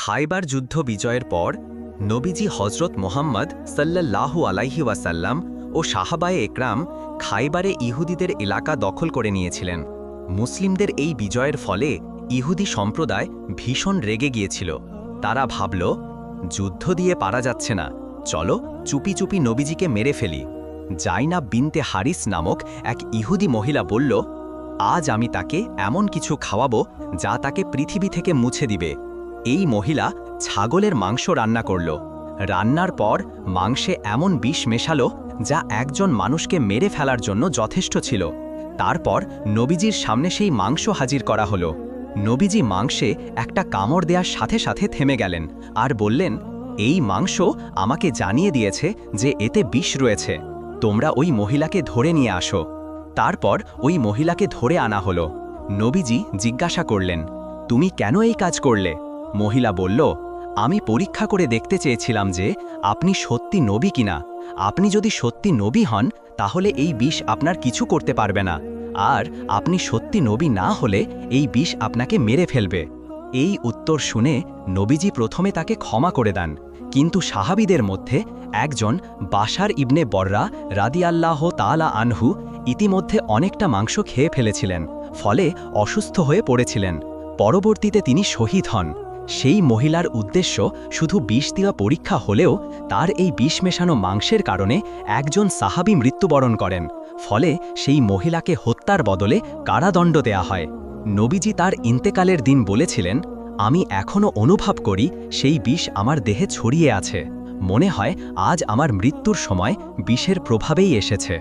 খায়বার যুদ্ধ বিজয়ের পর নবীজি হজরত মোহাম্মদ সাল্লাল্লাহু আলাইহি ওয়াসাল্লাম ও সাহাবায়ে একরাম খায়বারে ইহুদিদের এলাকা দখল করে নিয়েছিলেন। মুসলিমদের এই বিজয়ের ফলে ইহুদি সম্প্রদায় ভীষণ রেগে গিয়েছিল। তারা ভাবল, যুদ্ধ দিয়ে পারা যাচ্ছে না, চলো চুপি চুপি নবীজিকে মেরে ফেলি। জাইনাব বিনতে হারিস নামক এক ইহুদি মহিলা বলল, আজ আমি তাকে এমন কিছু খাওয়াবো যা তাকে পৃথিবী থেকে মুছে দিবে। এই মহিলা ছাগলের মাংস রান্না করল। রান্নার পর মাংসে এমন বিষ মেশালো যা একজন মানুষকে মেরে ফেলার জন্য যথেষ্ট ছিল। তারপর নবীজির সামনে সেই মাংস হাজির করা হলো। নবীজি মাংসে একটা কামড় দেওয়ার সাথে সাথে থেমে গেলেন আর বললেন, এই মাংস আমাকে জানিয়ে দিয়েছে যে এতে বিষ রয়েছে। তোমরা ওই মহিলাকে ধরে নিয়ে আসো। তারপর ওই মহিলাকে ধরে আনা হলো। নবীজি জিজ্ঞাসা করলেন, তুমি কেন এই কাজ করলে? মহিলা বলল, আমি পরীক্ষা করে দেখতে চেয়েছিলাম যে আপনি সত্যি নবী কিনা। আপনি যদি সত্যি নবী হন তাহলে এই বিষ আপনার কিছু করতে পারবে না, আর আপনি সত্যি নবী না হলে এই বিষ আপনাকে মেরে ফেলবে। এই উত্তর শুনে নবীজি প্রথমে তাকে ক্ষমা করে দেন, কিন্তু সাহাবীদের মধ্যে একজন বাশার ইবনে বররা রাদিয়াল্লাহু তাআলা আনহু ইতিমধ্যে অনেকটা মাংস খেয়ে ফেলেছিলেন, ফলে অসুস্থ হয়ে পড়েছিলেন। পরবর্তীতে তিনি শহীদ হন। সেই মহিলার উদ্দেশ্য শুধু বিষ দেওয়া পরীক্ষা হলেও তার এই বিষ মেশানো মাংসের কারণে একজন সাহাবী মৃত্যুবরণ করেন, ফলে সেই মহিলাকে হত্যার বদলে কারাদণ্ড দেয়া হয়। নবীজি তার ইন্তেকালের দিন বলেছিলেন, আমি এখনও অনুভব করি সেই বিষ আমার দেহে ছড়িয়ে আছে। মনে হয় আজ আমার মৃত্যুর সময় বিষের প্রভাবেই এসেছে।